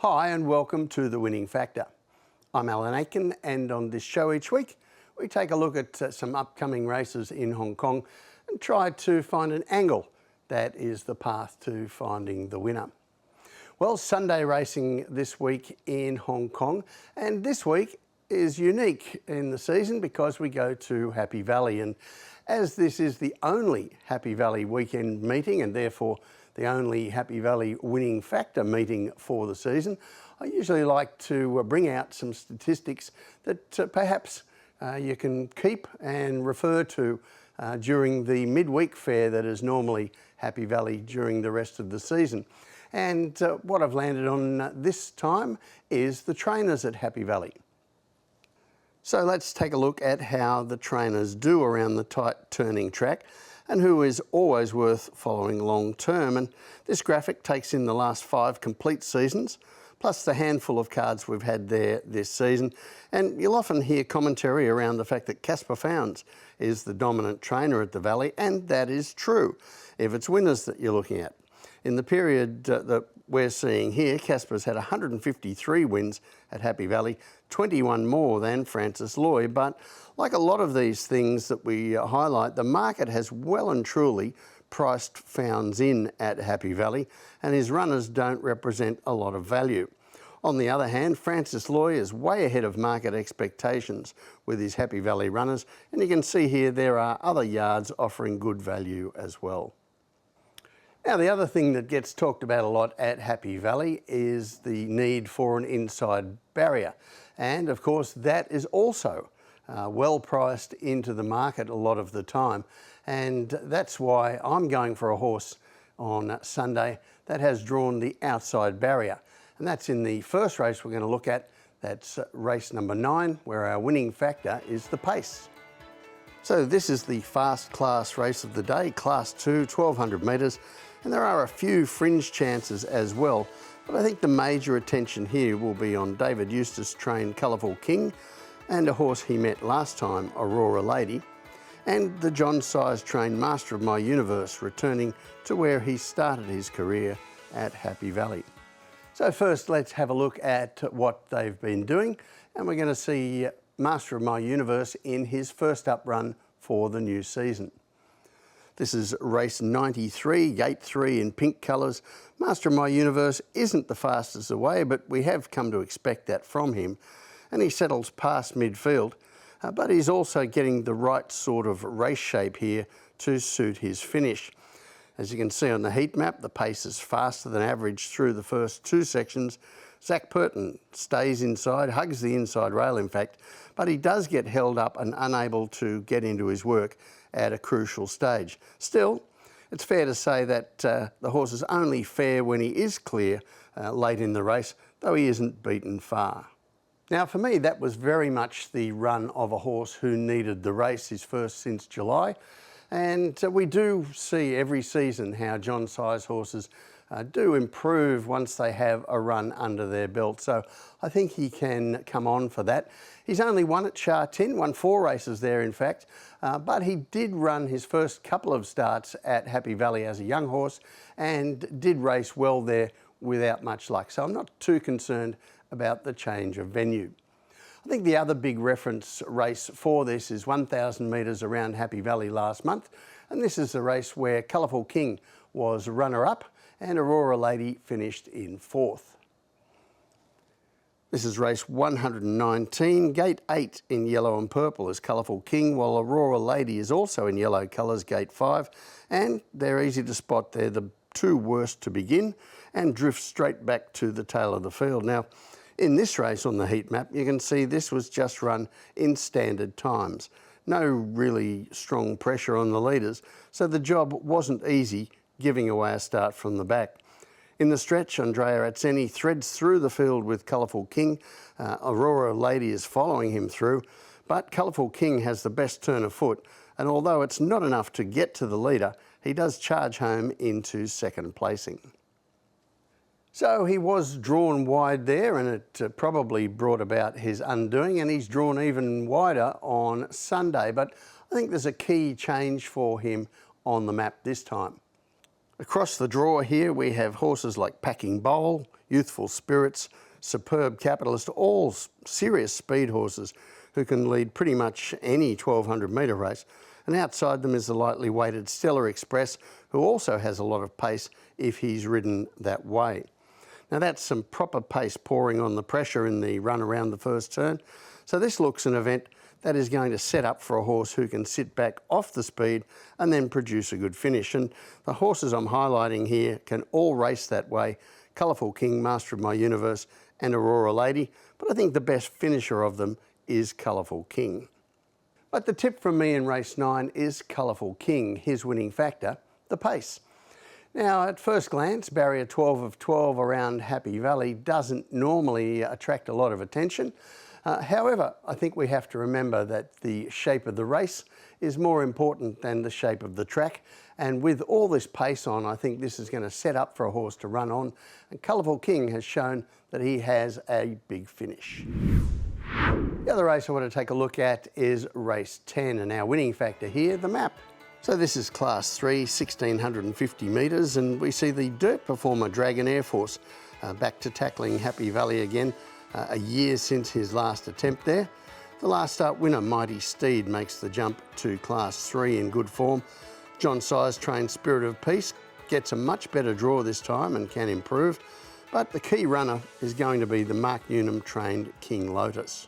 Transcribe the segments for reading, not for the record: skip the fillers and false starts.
Hi and welcome to The Winning Factor. I'm Alan Aitken, and on this show each week we take a look at some upcoming races in Hong Kong and try to find an angle that is the path to finding the winner. Well, Sunday racing this week in Hong Kong, and this week is unique in the season because we go to Happy Valley, and as this is the only Happy Valley weekend meeting and therefore the only Happy Valley Winning Factor meeting for the season, I usually like to bring out some statistics that perhaps you can keep and refer to during the midweek fair that is normally Happy Valley during the rest of the season. And what I've landed on this time is the trainers at Happy Valley. So let's take a look at how the trainers do around the tight turning track and who is always worth following long term. And this graphic takes in the last 5 complete seasons, plus the handful of cards we've had there this season. And you'll often hear commentary around the fact that Casper Founds is the dominant trainer at the Valley, and that is true if it's winners that you're looking at. In the period that we're seeing here, Casper's had 153 wins at Happy Valley, 21 more than Francis Loy. But like a lot of these things that we highlight, the market has well and truly priced Founds in at Happy Valley, and his runners don't represent a lot of value. On the other hand, Francis Loy is way ahead of market expectations with his Happy Valley runners, and you can see here there are other yards offering good value as well. Now, the other thing that gets talked about a lot at Happy Valley is the need for an inside barrier. And of course, that is also well priced into the market a lot of the time. And that's why I'm going for a horse on Sunday that has drawn the outside barrier. And that's in the first race we're going to look at. That's race number 9, where our winning factor is the pace. So this is the fast class race of the day, Class 2, 1200 metres. And there are a few fringe chances as well, but I think the major attention here will be on David Eustace trained Colourful King and a horse he met last time, Aurora Lady, and the John Size trained Master of My Universe returning to where he started his career at Happy Valley. So first let's have a look at what they've been doing, and we're going to see Master of My Universe in his first up run for the new season. This is race 93, gate 3 in pink colours. Master of My Universe isn't the fastest away, but we have come to expect that from him. And he settles past midfield, but he's also getting the right sort of race shape here to suit his finish. As you can see on the heat map, the pace is faster than average through the first 2 sections. Zach Purton stays inside, hugs the inside rail in fact, but he does get held up and unable to get into his work at a crucial stage. Still, it's fair to say that the horse is only fair when he is clear late in the race, though he isn't beaten far. Now for me, that was very much the run of a horse who needed the race, his first since July. And we do see every season how John Size horses do improve once they have a run under their belt. So I think he can come on for that. He's only won at Sha Tin, won 4 races there in fact, but he did run his first couple of starts at Happy Valley as a young horse and did race well there without much luck. So I'm not too concerned about the change of venue. I think the other big reference race for this is 1,000 metres around Happy Valley last month, and this is the race where Colourful King was runner-up and Aurora Lady finished in 4th. This is race 119, gate 8 in yellow and purple is Colourful King, while Aurora Lady is also in yellow colours, gate 5, and they're easy to spot. They're the 2 worst to begin and drift straight back to the tail of the field. Now, in this race on the heat map, you can see this was just run in standard times. No really strong pressure on the leaders, so the job wasn't easy giving away a start from the back. In the stretch, Andrea Atzeni threads through the field with Colourful King. Aurora Lady is following him through, but Colourful King has the best turn of foot, and although it's not enough to get to the leader, he does charge home into second placing. So he was drawn wide there, and it probably brought about his undoing, and he's drawn even wider on Sunday. But I think there's a key change for him on the map this time. Across the draw here we have horses like Packing Bowl, Youthful Spirits, Superb Capitalist, all serious speed horses who can lead pretty much any 1200 metre race. And outside them is the lightly weighted Stellar Express, who also has a lot of pace if he's ridden that way. Now that's some proper pace pouring on the pressure in the run around the first turn. So this looks an event that is going to set up for a horse who can sit back off the speed and then produce a good finish. And the horses I'm highlighting here can all race that way. Colourful King, Master of My Universe and Aurora Lady, but I think the best finisher of them is Colourful King. But the tip from me in race 9 is Colourful King, his winning factor, the pace. Now, at first glance, barrier 12 of 12 around Happy Valley doesn't normally attract a lot of attention. However, I think we have to remember that the shape of the race is more important than the shape of the track. And with all this pace on, I think this is going to set up for a horse to run on. And Colourful King has shown that he has a big finish. The other race I want to take a look at is race 10, and our winning factor here, the map. So this is class 3, 1650 metres, and we see the dirt performer Dragon Air Force back to tackling Happy Valley again, a year since his last attempt there. The last start winner, Mighty Steed, makes the jump to class 3 in good form. John Size trained Spirit of Peace gets a much better draw this time and can improve, but the key runner is going to be the Mark Newnham trained King Lotus.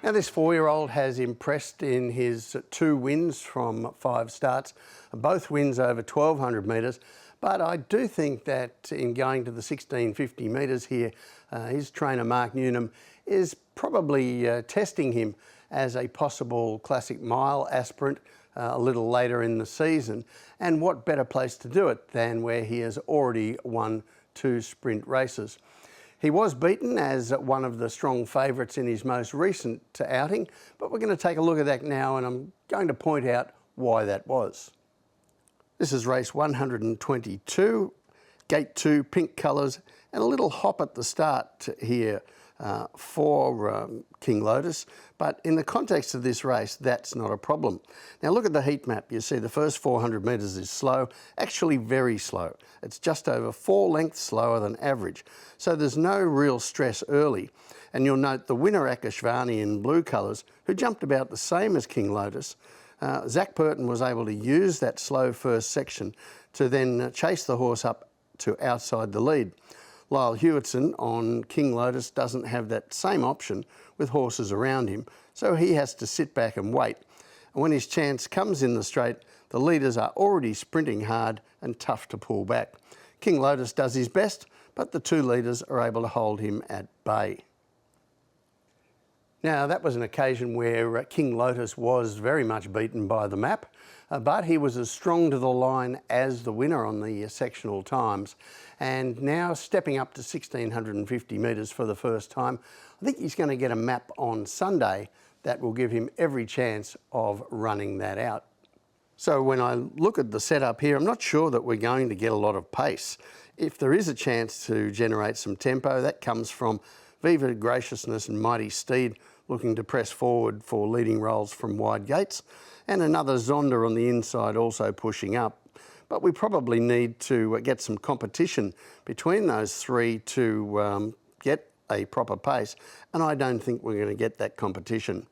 Now this 4-year-old has impressed in his 2 wins from 5 starts, both wins over 1200 metres, but I do think that in going to the 1650 metres here, his trainer Mark Newnham is probably testing him as a possible Classic Mile aspirant a little later in the season, and what better place to do it than where he has already won 2 sprint races. He was beaten as one of the strong favourites in his most recent outing, but we're going to take a look at that now, and I'm going to point out why that was. This is race 122, gate 2, pink colours, and a little hop at the start here for King Lotus, but in the context of this race, that's not a problem. Now look at the heat map. You see the first 400 metres is slow, actually very slow. It's just over 4 lengths slower than average. So there's no real stress early. And you'll note the winner Akashvani in blue colours, who jumped about the same as King Lotus. Zach Burton was able to use that slow first section to then chase the horse up to outside the lead. Lyle Hewitson on King Lotus doesn't have that same option with horses around him, so he has to sit back and wait. And when his chance comes in the straight, the leaders are already sprinting hard and tough to pull back. King Lotus does his best, but the 2 leaders are able to hold him at bay. Now that was an occasion where King Lotus was very much beaten by the map, but he was as strong to the line as the winner on the sectional times. And now stepping up to 1650 metres for the first time, I think he's going to get a map on Sunday that will give him every chance of running that out. So when I look at the setup here, I'm not sure that we're going to get a lot of pace. If there is a chance to generate some tempo, that comes from Viva Graciousness and Mighty Steed looking to press forward for leading rolls from wide gates, and another Zonda on the inside also pushing up. But we probably need to get some competition between those 3 to get a proper pace, and I don't think we're going to get that competition.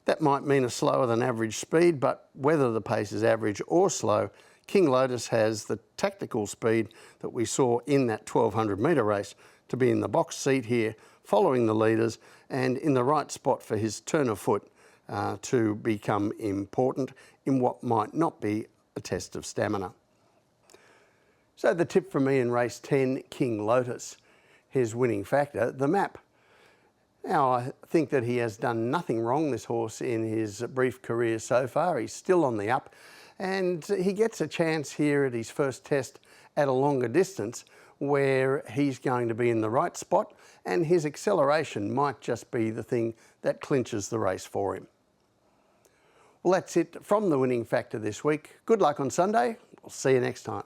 That might mean a slower than average speed, but whether the pace is average or slow, King Lotus has the tactical speed that we saw in that 1200 metre race to be in the box seat here, following the leaders and in the right spot for his turn of foot to become important in what might not be a test of stamina. So the tip from me in race 10, King Lotus, his winning factor, the map. Now I think that he has done nothing wrong, this horse, in his brief career so far. He's still on the up, and he gets a chance here at his first test at a longer distance where he's going to be in the right spot, and his acceleration might just be the thing that clinches the race for him. Well, that's it from the winning factor this week. Good luck on Sunday. We'll see you next time.